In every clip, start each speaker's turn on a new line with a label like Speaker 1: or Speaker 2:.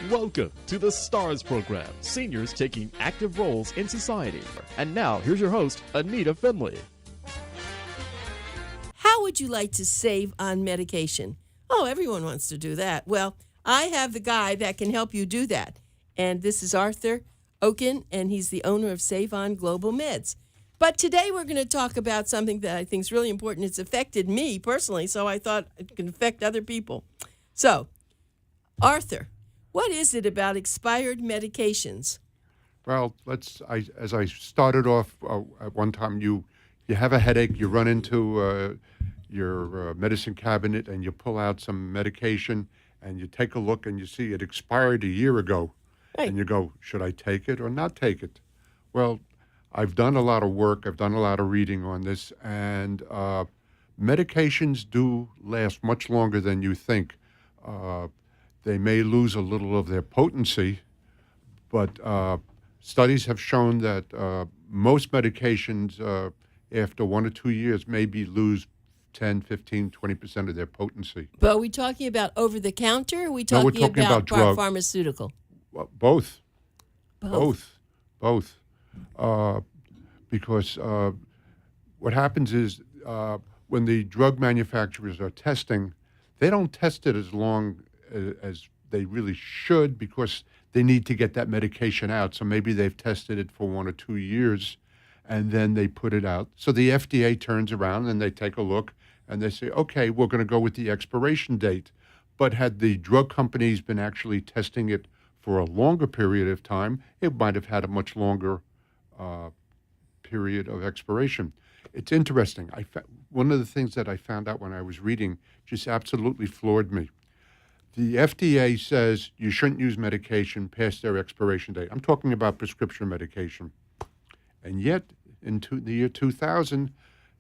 Speaker 1: Welcome to the STARS program, seniors taking active roles in society. And now, here's your host, ANITA FINLEY.
Speaker 2: How would you like to save on medication? Oh, everyone wants to do that. Well, I have the guy that can help you do that. And this is Arthur OKEN, and he's the owner of SavOn Global Meds. But today we're going to talk about something that I think is really important. It's affected me personally, so I thought it can affect other people. So, Arthur, what is it about expired medications?
Speaker 3: Well, as I started off at one time, you have a headache, you run into your medicine cabinet and you pull out some medication and you take a look and you see it expired a year ago. Right. And you go, should I take it or not take it? Well, I've done a lot of work, I've done a lot of reading on this, and medications do last much longer than you think. They may lose a little of their potency, but studies have shown that most medications after 1 or 2 years maybe lose 10, 15, 20% of their potency.
Speaker 2: But are we talking about over-the-counter, or are we talking,
Speaker 3: we're talking about drug.
Speaker 2: Pharmaceutical?
Speaker 3: Well, both. Both. Because what happens is when the drug manufacturers are testing, they don't test it as long as they really should because they need to get that medication out. So maybe they've tested it for 1 or 2 years and then they put it out. So the FDA turns around and they take a look and they say, okay, we're going to go with the expiration date. But had the drug companies been actually testing it for a longer period of time, it might have had a much longer period of expiration. It's interesting. One of the things that I found out when I was reading just absolutely floored me. The FDA says you shouldn't use medication past their expiration date. I'm talking about prescription medication. And yet, in the year 2000,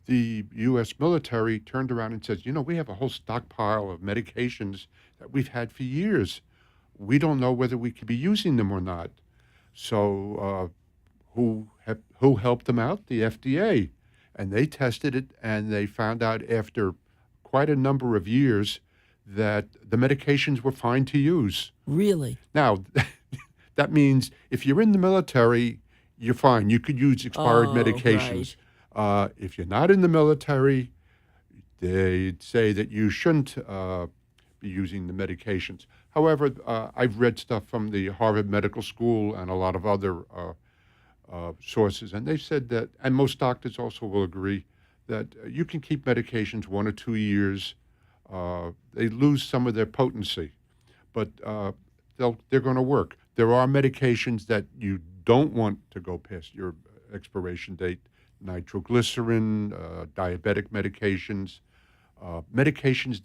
Speaker 3: the U.S. military turned around and said, we have a whole stockpile of medications that we've had for years. We don't know whether we could be using them or not. So who helped them out? The FDA. And they tested it, and they found out after quite a number of years that the medications were fine to use.
Speaker 2: Really?
Speaker 3: Now, that means if you're in the military, you're fine. You could use expired medications. Right. If you're not in the military, they say that you shouldn't be using the medications. However, I've read stuff from the Harvard Medical School and a lot of other sources, and they've said that, and most doctors also will agree, that you can keep medications 1 or 2 years. They lose some of their potency, but they're going to work. There are medications that you don't want to go past your expiration date: nitroglycerin, diabetic medications, medications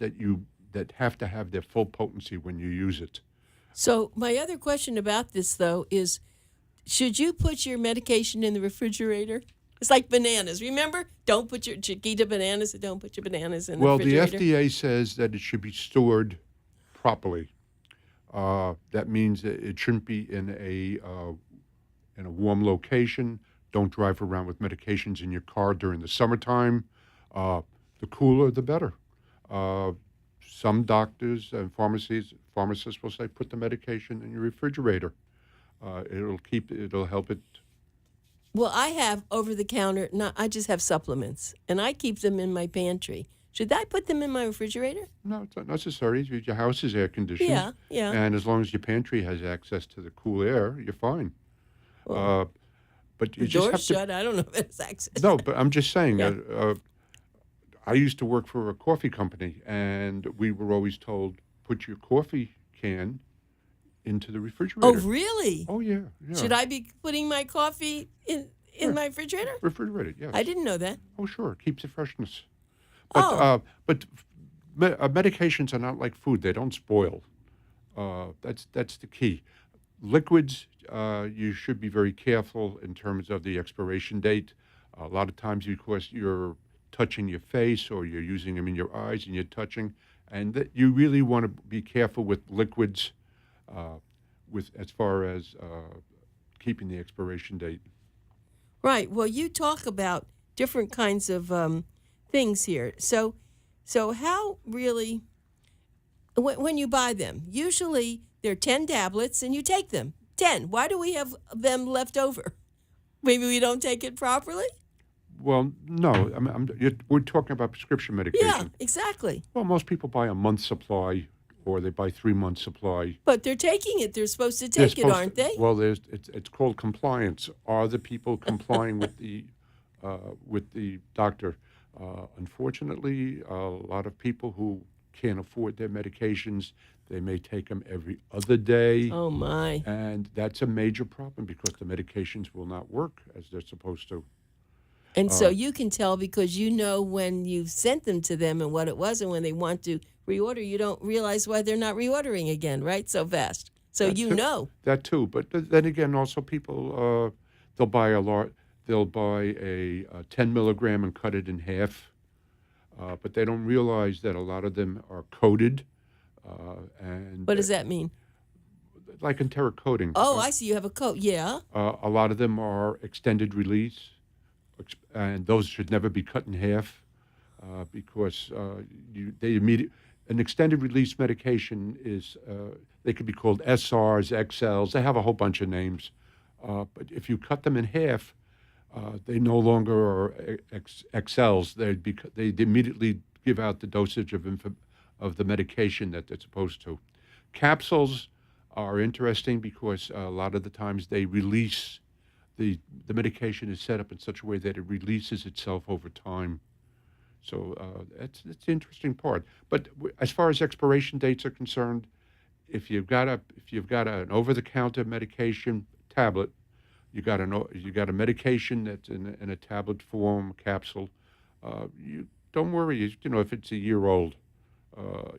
Speaker 3: that have to have their full potency when you use it.
Speaker 2: So my other question about this, though, is should you put your medication in the refrigerator? It's like bananas. Remember? Don't put your Chiquita bananas, don't put your bananas in the refrigerator.
Speaker 3: Well, the FDA says that it should be stored properly. That means that it shouldn't be in a warm location. Don't drive around with medications in your car during the summertime. The cooler, the better. Some doctors and pharmacists will say, put the medication in your refrigerator. It'll help it.
Speaker 2: Well, I have over-the-counter, I just have supplements, and I keep them in my pantry. Should I put them in my refrigerator?
Speaker 3: No, it's not necessary. Your house is air conditioned.
Speaker 2: Yeah.
Speaker 3: And as long as your pantry has access to the cool air, you're fine.
Speaker 2: Well,
Speaker 3: but you
Speaker 2: the
Speaker 3: just
Speaker 2: door's shut. I don't know if it's access.
Speaker 3: No, but I'm just saying,
Speaker 2: Yeah.
Speaker 3: I used to work for a coffee company, and we were always told, put your coffee can into the refrigerator.
Speaker 2: Oh, really?
Speaker 3: Oh, yeah.
Speaker 2: Should I be putting my coffee in my refrigerator?
Speaker 3: Refrigerated, yes.
Speaker 2: I didn't know that.
Speaker 3: Oh, sure. It keeps the freshness. But medications are not like food. They don't spoil. That's the key. Liquids, you should be very careful in terms of the expiration date. A lot of times because you're touching your face or you're using them in your eyes and you're touching, and you really want to be careful with liquids as far as keeping the expiration date.
Speaker 2: Right. Well, you talk about different kinds of things here. So how really, when you buy them, usually there are 10 tablets, and you take them. 10. Why do we have them left over? Maybe we don't take it properly?
Speaker 3: Well, no. We're talking about prescription medication.
Speaker 2: Yeah, exactly.
Speaker 3: Well, most people buy a month's supply, or they buy 3 months' supply.
Speaker 2: But they're taking it. They're supposed to take it, aren't they?
Speaker 3: Well, it's called compliance. Are the people complying with the doctor? Unfortunately, a lot of people who can't afford their medications, they may take them every other day.
Speaker 2: Oh, my.
Speaker 3: And that's a major problem because the medications will not work as they're supposed to.
Speaker 2: And so you can tell because you know when you've sent them to them and what it was, and when they want to reorder, you don't realize why they're not reordering again, right? So fast. So you know.
Speaker 3: That too. But then again, also people, they'll buy a 10 milligram and cut it in half. But they don't realize that a lot of them are coated.
Speaker 2: What does that mean?
Speaker 3: Like enteric coating.
Speaker 2: Oh, I see. You have a coat. Yeah.
Speaker 3: A lot of them are extended release, and those should never be cut in half because an extended release medication is, they could be called SRs, XLs. They have a whole bunch of names. But if you cut them in half, they no longer are XLs. They immediately give out the dosage of the medication that they're supposed to. Capsules are interesting because a lot of the times they release, the medication is set up in such a way that it releases itself over time. So that's the interesting part. But as far as expiration dates are concerned, if you've got an over-the-counter medication tablet, you got a medication that's in a tablet form capsule. You don't worry. If it's a year old,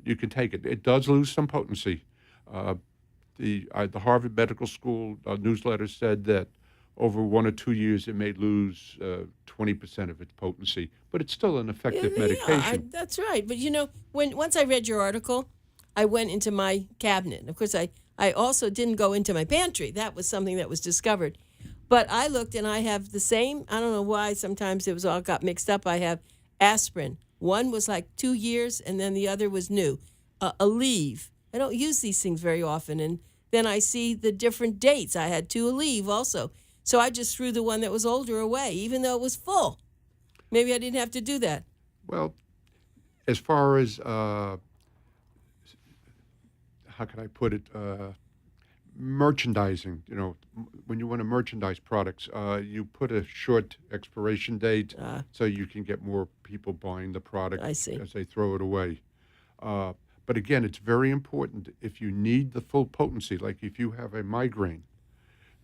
Speaker 3: you can take it. It does lose some potency. The Harvard Medical School newsletter said that over 1 or 2 years it may lose 20% of its potency, but it's still an effective medication.
Speaker 2: That's right. But once I read your article, I went into my cabinet. Of course, I also didn't go into my pantry. That was something that was discovered. But I looked and I have the same, I don't know why, sometimes it was all got mixed up. I have aspirin. One was like 2 years and then the other was new. Aleve. I don't use these things very often. And then I see the different dates. I had 2 Aleve also. So I just threw the one that was older away, even though it was full. Maybe I didn't have to do that.
Speaker 3: Well, as far as, how can I put it, merchandising, when you want to merchandise products, you put a short expiration date so you can get more people buying the product as they throw it away. But again, it's very important if you need the full potency, like if you have a migraine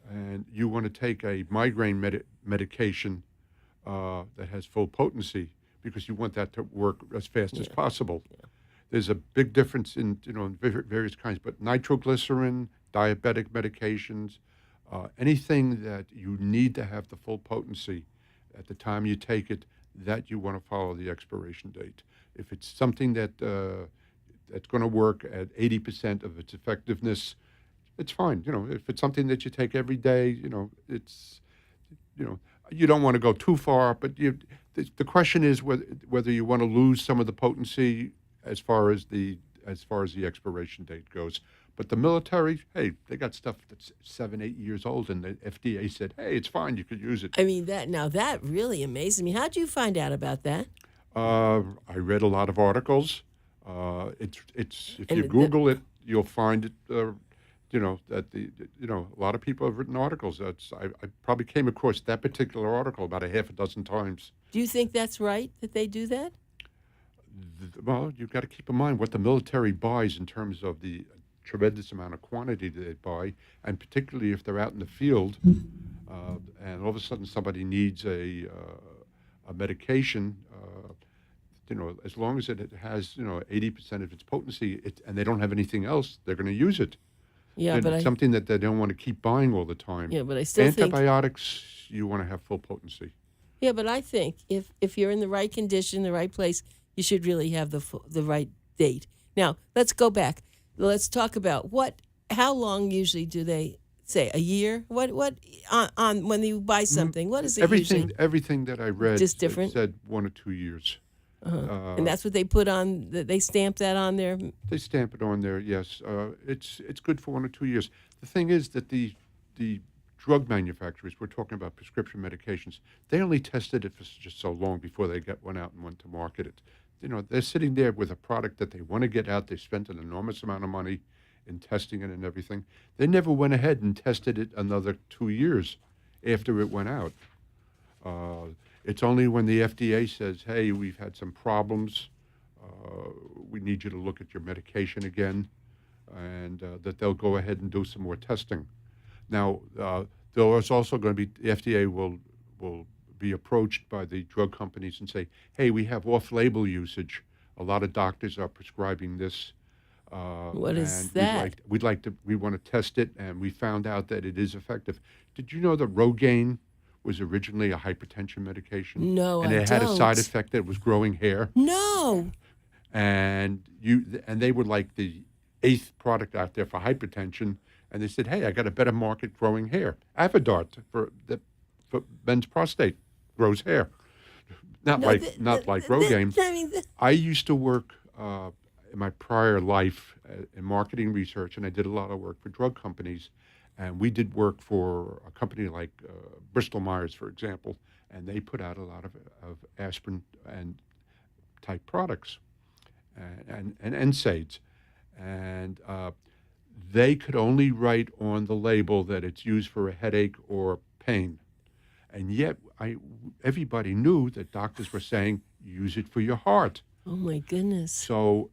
Speaker 3: and you want to take a migraine medication that has full potency because you want that to work as fast as possible. Yeah. There's a big difference in various kinds, but nitroglycerin, diabetic medications, anything that you need to have the full potency at the time you take it, that you want to follow the expiration date. If it's something that's going to work at 80% of its effectiveness, it's fine. If it's something that you take every day, it's, you don't want to go too far, but the question is whether you want to lose some of the potency as far as the expiration date goes. But the military, hey, they got stuff that's 7, 8 years old, and the FDA said, hey, it's fine, you could use it.
Speaker 2: I mean, that really amazes me. How'd you find out about that?
Speaker 3: I read a lot of articles. If you Google it, you'll find it. That a lot of people have written articles. I probably came across that particular article about a half a dozen times.
Speaker 2: Do you think that's right that they do that?
Speaker 3: Well, you've got to keep in mind what the military buys in terms of the tremendous amount of quantity that they buy, and particularly if they're out in the field, and all of a sudden somebody needs a medication. As long as it has 80% of its potency, and they don't have anything else, they're going to use it.
Speaker 2: Yeah,
Speaker 3: and
Speaker 2: but
Speaker 3: it's something that they don't want to keep buying all the time.
Speaker 2: Yeah, but I still think
Speaker 3: antibiotics, you want to have full potency.
Speaker 2: Yeah, but I think if you're in the right condition, the right place, you should really have the right date. Now, let's go back. Let's talk about how long usually do they say? A year? What on when you buy something? What is it usually?
Speaker 3: Everything that I read
Speaker 2: Just different?
Speaker 3: said 1 or 2 years.
Speaker 2: And that's what they put on. They stamp that on there.
Speaker 3: They stamp it on there. Yes, it's good for 1 or 2 years. The thing is that the drug manufacturers, we're talking about prescription medications, they only tested it for just so long before they went out and went to market it. They're sitting there with a product that they want to get out. They spent an enormous amount of money in testing it and everything. They never went ahead and tested it another 2 years after it went out. It's only when the FDA says, hey, we've had some problems, we need you to look at your medication again, and that they'll go ahead and do some more testing. Now, there is also going to be, the FDA will be approached by the drug companies and say, hey, we have off-label usage. A lot of doctors are prescribing this.
Speaker 2: What is that?
Speaker 3: We want to test it, and we found out that it is effective. Did you know that Rogaine was originally a hypertension medication?
Speaker 2: No,
Speaker 3: and it had a side effect that was growing hair.
Speaker 2: No.
Speaker 3: And they were like the 8th product out there for hypertension, and they said, hey, I got a better market growing hair. Avodart for men's prostate grows hair. Not like Rogaine. I used to work in my prior life in marketing research, and I did a lot of work for drug companies. And we did work for a company like Bristol Myers, for example, and they put out a lot of aspirin and type products and NSAIDs. And they could only write on the label that it's used for a headache or pain. And yet everybody knew that doctors were saying, use it for your heart.
Speaker 2: Oh, my goodness.
Speaker 3: So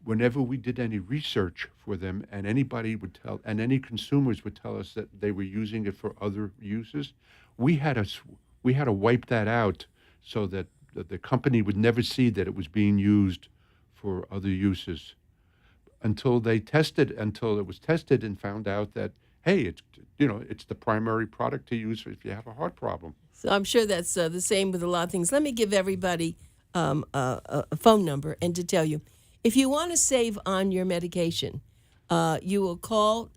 Speaker 3: whenever we did any research for them, and any consumers would tell us that they were using it for other uses, we had to wipe that out so that the company would never see that it was being used for other uses until it was tested and found out that, hey, it's the primary product to use if you have a heart problem.
Speaker 2: So I'm sure that's the same with a lot of things. Let me give everybody a phone number and to tell you, if you want to save on your medication, you will call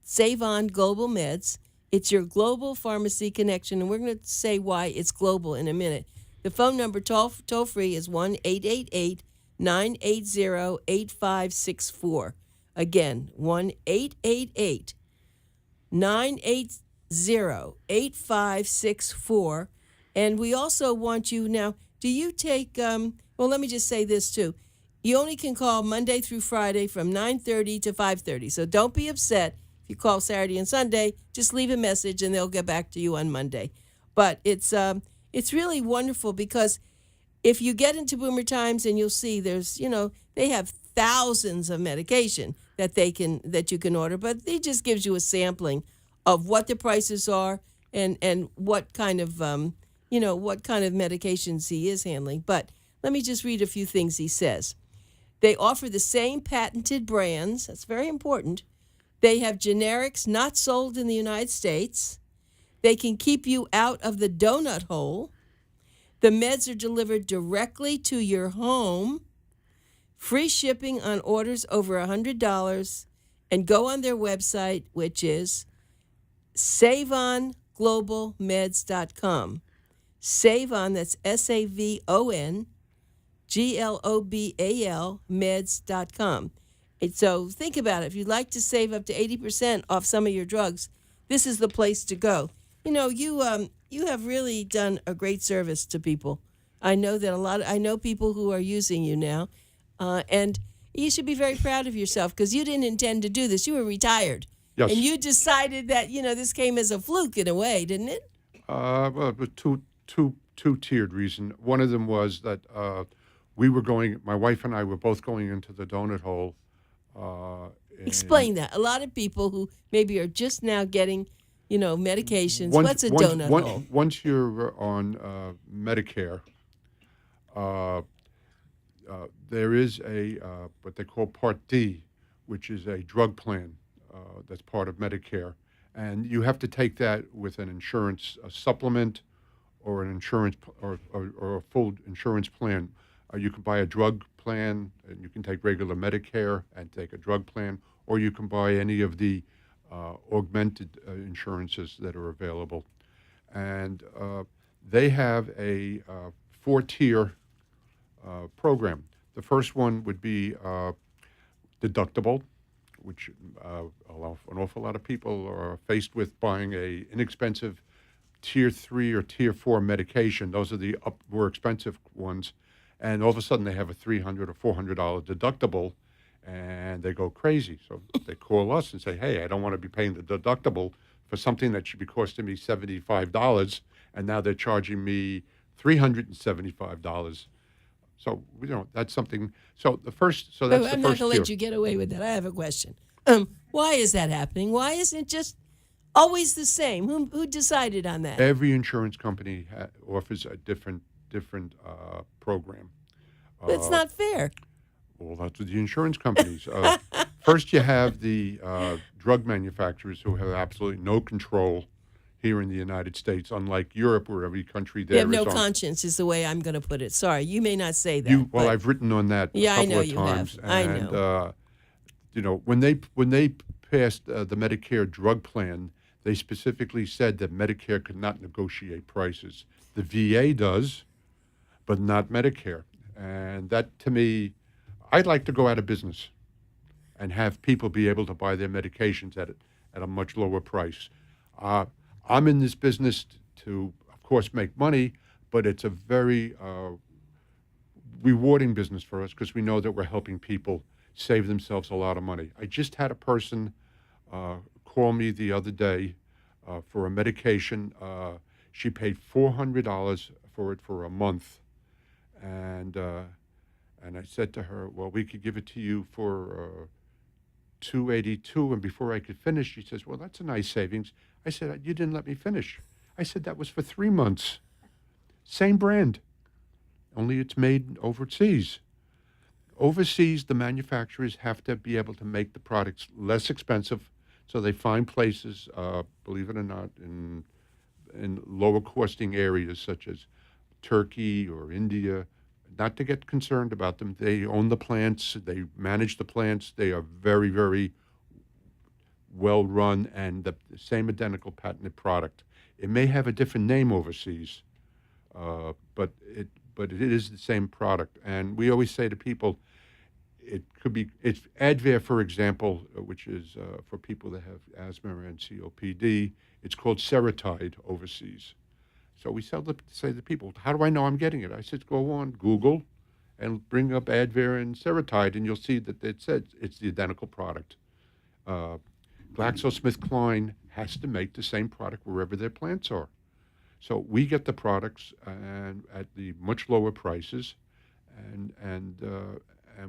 Speaker 2: SavOn Global Meds. It's your global pharmacy connection, and we're going to say why it's global in a minute. The phone number toll-free is 1-888-980-8564. Again, 1-888-980-8564. And we also want you now, do you take, let me just say this too. You only can call Monday through Friday from 9:30 to 5:30. So don't be upset if you call Saturday and Sunday. Just leave a message and they'll get back to you on Monday. But it's really wonderful because if you get into Boomer Times and you'll see there's, they have thousands of medication that you can order, but it just gives you a sampling of what the prices are and what kind of medications he is handling. But let me just read a few things he says. They offer the same patented brands. That's very important. They have generics not sold in the United States. They can keep you out of the donut hole. The meds are delivered directly to your home. Free shipping on orders over $100. And go on their website, which is SavOnGlobalMeds.com. SavOn, that's SavOn. GLOBAL meds.com. And so think about it. If you'd like to save up to 80% off some of your drugs, this is the place to go. You have really done a great service to people. I know that I know people who are using you now, and you should be very proud of yourself because you didn't intend to do this. You were retired.
Speaker 3: Yes.
Speaker 2: And you decided that, this came as a fluke in a way, didn't it?
Speaker 3: Well, it was two-tiered reason. One of them was that my wife and I were both going into the donut hole.
Speaker 2: Explain that. A lot of people who maybe are just now getting, medications. What's a donut hole?
Speaker 3: Once you're on Medicare, there is what they call Part D, which is a drug plan that's part of Medicare. And you have to take that with an insurance supplement or an insurance or a full insurance plan. You can buy a drug plan, and you can take regular Medicare and take a drug plan, or you can buy any of the augmented insurances that are available. And they have a 4-tier program. The first one would be deductible, which an awful lot of people are faced with buying a inexpensive tier 3 or tier 4 medication. Those are the more expensive ones. And all of a sudden they have a $300 or $400 deductible and they go crazy. So they call us and say, hey, I don't want to be paying the deductible for something that should be costing me $75. And now they're charging me $375. So, that's something. So that's
Speaker 2: I'm
Speaker 3: the first
Speaker 2: not going to
Speaker 3: tier.
Speaker 2: let you get away with that. I have a question. Why is that happening? Why isn't it just always the same? Who decided on that?
Speaker 3: Every insurance company offers a different program.
Speaker 2: That's not fair.
Speaker 3: Well, that's with the insurance companies. First, you have the drug manufacturers who have absolutely no control here in the United States, unlike Europe, where every country there
Speaker 2: You have
Speaker 3: is
Speaker 2: no
Speaker 3: on.
Speaker 2: conscience, is the way I'm going to put it. Sorry, you may not say that.
Speaker 3: Well, I've written on that
Speaker 2: Yeah,
Speaker 3: a
Speaker 2: I
Speaker 3: couple
Speaker 2: know
Speaker 3: of
Speaker 2: you
Speaker 3: times.
Speaker 2: have. I
Speaker 3: And,
Speaker 2: know.
Speaker 3: when they passed the Medicare drug plan, they specifically said that Medicare could not negotiate prices. The VA does, but not Medicare. And that, to me, I'd like to go out of business and have people be able to buy their medications at a much lower price. I'm in this business to, of course, make money, but it's a very rewarding business for us because we know that we're helping people save themselves a lot of money. I just had a person call me the other day for a medication. She paid $400 for it for a month, and I said to her, "Well, we could give it to you for $282." And before I could finish, she says, "Well, that's a nice savings." I said, "You didn't let me finish." I said, "That was for 3 months. Same brand, only it's made overseas." Overseas, the manufacturers have to be able to make the products less expensive, so they find places, believe it or not, in lower costing areas such as Turkey or India, not to get concerned about them. They own the plants, they manage the plants, they are very, very well run, and the same identical patented product. It may have a different name overseas, but it is the same product. And we always say to people, it's Advair, for example, which is for people that have asthma and COPD. It's called Seretide overseas. So we say to people, how do I know I'm getting it? I said, go on Google and bring up Advair and Seretide, and you'll see that it says it's the identical product. GlaxoSmithKline has to make the same product wherever their plants are. So we get the products and at the much lower prices, and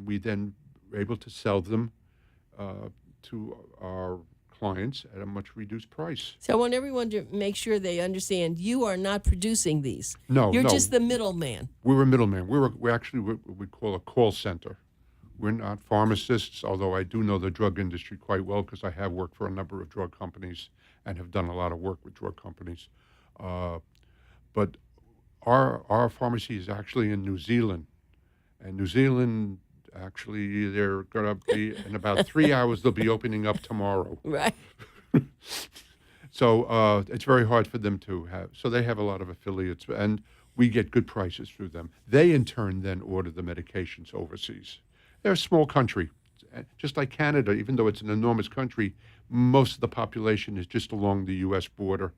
Speaker 3: we then are able to sell them to our clients at a much reduced price.
Speaker 2: So I want everyone to make sure they understand you are not producing these.
Speaker 3: No,
Speaker 2: You're just the middleman.
Speaker 3: We're a middleman. We're actually what we call a call center. We're not pharmacists, although I do know the drug industry quite well because I have worked for a number of drug companies and have done a lot of work with drug companies. But our pharmacy is actually in New Zealand. And New Zealand, actually, they're going to be, in about 3 hours, they'll be opening up tomorrow.
Speaker 2: Right.
Speaker 3: So it's very hard for them to have. So they have a lot of affiliates, and we get good prices through them. They, in turn, then order the medications overseas. They're a small country. Just like Canada, even though it's an enormous country, most of the population is just along the U.S. border.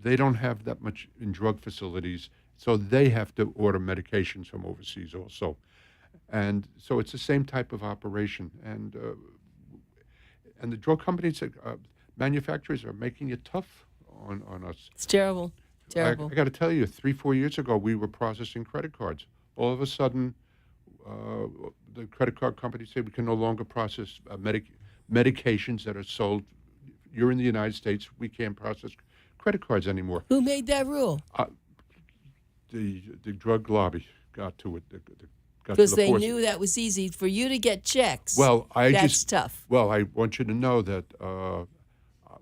Speaker 3: They don't have that much in drug facilities, so they have to order medications from overseas also. And so it's the same type of operation. And the drug companies, manufacturers are making it tough on us.
Speaker 2: It's terrible. Terrible.
Speaker 3: I got to tell you, 3-4 years ago, we were processing credit cards. All of a sudden, the credit card companies say we can no longer process medications that are sold. You're in the United States. We can't process credit cards anymore.
Speaker 2: Who made that rule?
Speaker 3: The drug lobby got to it.
Speaker 2: Because they knew that was easy for you to get checks.
Speaker 3: Well,
Speaker 2: that's tough.
Speaker 3: Well, I want you to know that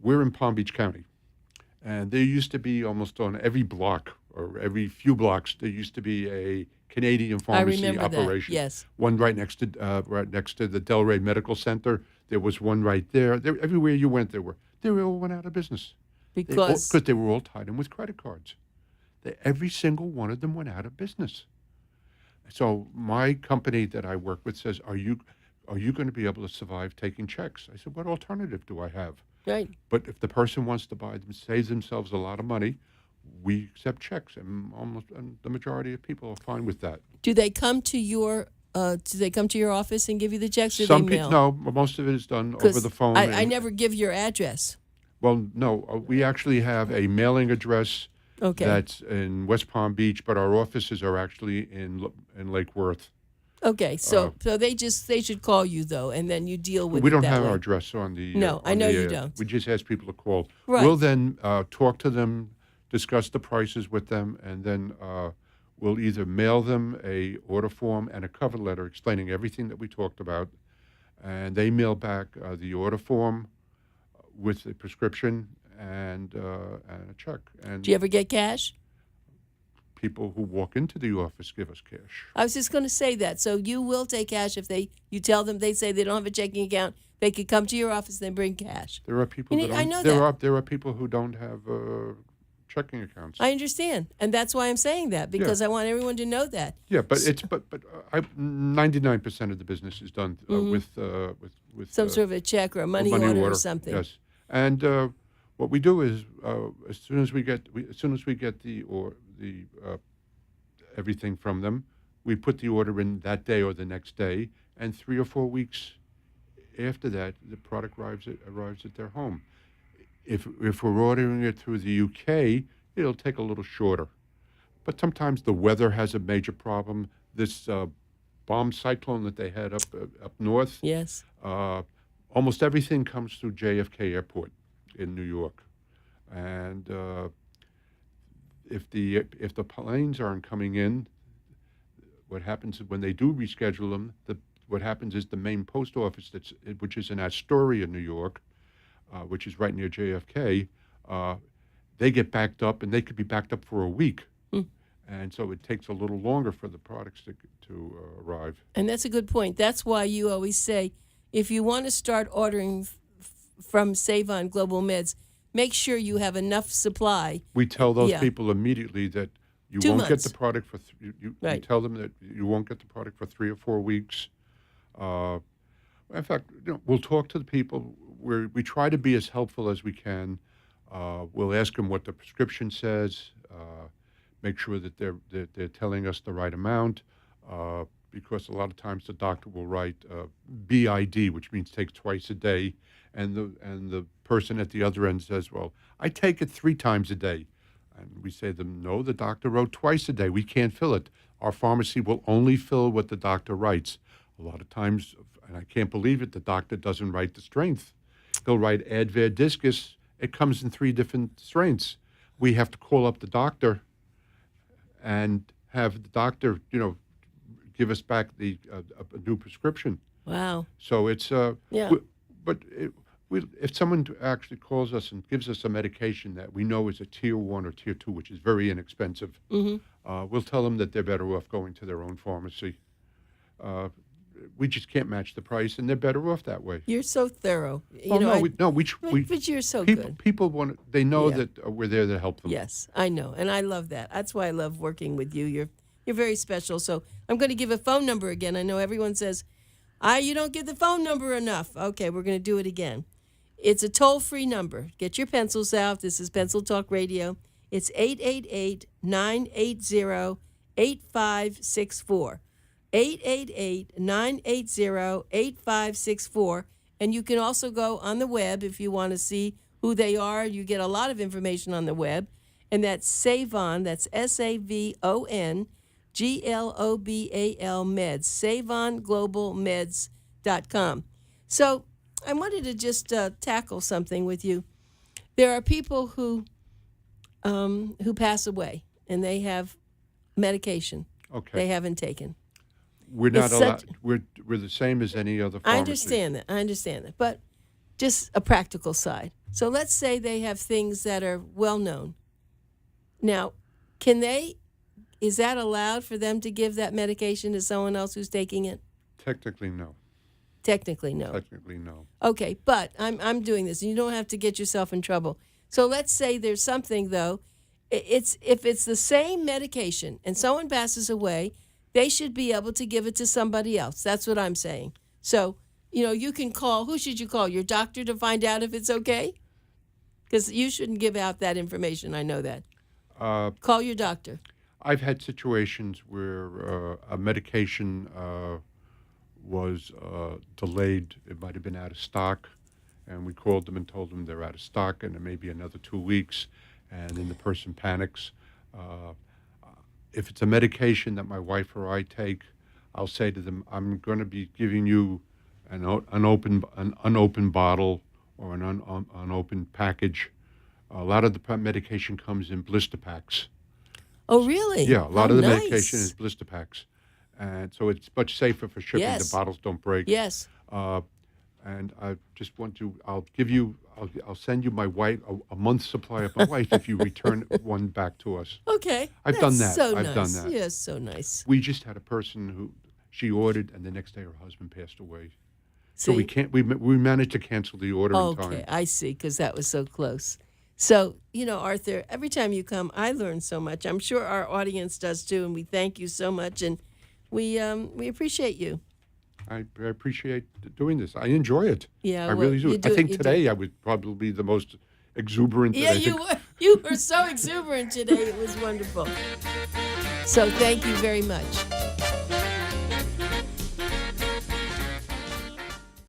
Speaker 3: we're in Palm Beach County, and there used to be almost on every block or every few blocks there used to be a Canadian pharmacy operation.
Speaker 2: That, yes.
Speaker 3: One right next to the Delray Medical Center. There was one right there. Everywhere you went, they all went out of business because they were all tied in with credit cards. Every single one of them went out of business. So my company that I work with says, are you going to be able to survive taking checks? I said, what alternative do I have?
Speaker 2: Right.
Speaker 3: But if the person wants to buy them, save themselves a lot of money, we accept checks, and the majority of people are fine with that.
Speaker 2: Do they come to your office and give you the checks, or
Speaker 3: Some
Speaker 2: they
Speaker 3: people,
Speaker 2: mail?
Speaker 3: no, most of it is done
Speaker 2: 'Cause
Speaker 3: over the phone.
Speaker 2: I never give your address.
Speaker 3: Well, no, we actually have a mailing address
Speaker 2: Okay.
Speaker 3: that's in West Palm Beach, but our offices are actually in Lake Worth.
Speaker 2: Okay, so they should call you though, and then you deal with
Speaker 3: We
Speaker 2: it
Speaker 3: don't
Speaker 2: that
Speaker 3: have
Speaker 2: way.
Speaker 3: our address on the.
Speaker 2: No, I
Speaker 3: on
Speaker 2: know
Speaker 3: the,
Speaker 2: you don't.
Speaker 3: We just ask people to call.
Speaker 2: Right.
Speaker 3: We'll then talk to them, discuss the prices with them, and then we'll either mail them a order form and a cover letter explaining everything that we talked about, and they mail back the order form with the prescription and a check. And
Speaker 2: Do you ever get cash?
Speaker 3: people who walk into the office give us cash.
Speaker 2: I was just going to say that. So you will take cash if you tell them, they say they don't have a checking account, they could come to your office and bring cash.
Speaker 3: There are people that don't.
Speaker 2: I know that.
Speaker 3: There are people who don't have checking accounts.
Speaker 2: I understand, and that's why I'm saying that, because I want everyone to know that.
Speaker 3: Yeah, but 99% of the business is done with
Speaker 2: Some sort of a check or a money order or something.
Speaker 3: Yes, and what we do is as soon as we get the everything from them, we put the order in that day or the next day, and 3 or 4 weeks after that, the product arrives at their home. If we're ordering it through the UK, it'll take a little shorter. But sometimes the weather has a major problem. This bomb cyclone that they had up north.
Speaker 2: Yes.
Speaker 3: Almost everything comes through JFK Airport in New York, and if the planes aren't coming in, what happens is when they do reschedule them, what happens is the main post office which is in Astoria, New York, which is right near JFK, they get backed up, and they could be backed up for a week. And so it takes a little longer for the products to arrive.
Speaker 2: And that's a good point. That's why you always say, if you want to start ordering from SavOn Global Meds, make sure you have enough supply.
Speaker 3: We tell those people immediately that you
Speaker 2: 2
Speaker 3: won't
Speaker 2: months.
Speaker 3: get the product for you tell them that you won't get the product for 3 or 4 weeks. In fact, we'll talk to the people. We try to be as helpful as we can. We'll ask them what the prescription says. Make sure that they're telling us the right amount, because a lot of times the doctor will write BID, which means take twice a day, and the person at the other end says, "Well, I take it 3 times a day," and we say to them, "No, the doctor wrote twice a day. We can't fill it. Our pharmacy will only fill what the doctor writes." A lot of times, and I can't believe it, the doctor doesn't write the strength. He'll write Advair discus. It comes in 3 different strengths. We have to call up the doctor and have the doctor, give us back a new prescription.
Speaker 2: Wow.
Speaker 3: So it's
Speaker 2: Yeah.
Speaker 3: If someone actually calls us and gives us a medication that we know is a tier 1 or tier 2, which is very inexpensive, we'll tell them that they're better off going to their own pharmacy. We just can't match the price, and they're better off that way.
Speaker 2: You're so thorough. But you're so good.
Speaker 3: People they know
Speaker 2: Yeah.
Speaker 3: that we're there to help them.
Speaker 2: Yes, I know, and I love that. That's why I love working with you. You're very special. So I'm going to give a phone number again. I know everyone says, you don't give the phone number enough. Okay, we're going to do it again. It's a toll-free number. Get your pencils out. This is Pencil Talk Radio. It's 888-980-8564. 888-980-8564. And you can also go on the web if you want to see who they are. You get a lot of information on the web. And that's SavOn, that's SavON, GLOBAL Meds, SavOnGlobalMeds.com. So I wanted to just tackle something with you. There are people who pass away, and they have medication they haven't taken.
Speaker 3: We're not allowed. We're the same as any other pharmacy.
Speaker 2: I understand that. But just a practical side. So let's say they have things that are well known. Now, is that allowed for them to give that medication to someone else who's taking it?
Speaker 3: Technically, no.
Speaker 2: Technically, no.
Speaker 3: Technically, no.
Speaker 2: Okay, but I'm doing this, and you don't have to get yourself in trouble. So let's say there's something, though. If it's the same medication and someone passes away, they should be able to give it to somebody else. That's what I'm saying. So, you can call. Who should you call? Your doctor to find out if it's okay? Because you shouldn't give out that information. I know that. Call your doctor.
Speaker 3: I've had situations where a medication was delayed. It might have been out of stock, and we called them and told them they're out of stock, and it may be another 2 weeks, and then the person panics. If it's a medication that my wife or I take, I'll say to them, I'm going to be giving you an unopened bottle or an unopened package. A lot of the medication comes in blister packs.
Speaker 2: Oh, really?
Speaker 3: Yeah, a lot of the
Speaker 2: nice.
Speaker 3: medication is blister packs. And so it's much safer for shipping.
Speaker 2: Yes.
Speaker 3: The bottles don't break.
Speaker 2: Yes.
Speaker 3: And I just want to, I'll send you my wife, a month's supply of my wife if you return one back to us.
Speaker 2: Okay.
Speaker 3: I've done that.
Speaker 2: So
Speaker 3: I've
Speaker 2: nice.
Speaker 3: done that.
Speaker 2: Yes, so nice.
Speaker 3: We just had a person who she ordered, and the next day her husband passed away.
Speaker 2: See?
Speaker 3: So we managed to cancel the order in time.
Speaker 2: Okay, I see, because that was so close. So, Arthur, every time you come, I learn so much. I'm sure our audience does too, and we thank you so much, and we appreciate you.
Speaker 3: I appreciate doing this. I enjoy it.
Speaker 2: Yeah,
Speaker 3: I really do. I think
Speaker 2: you
Speaker 3: today I was probably the most exuberant.
Speaker 2: Yeah, you were so exuberant today. It was wonderful. So thank you very much.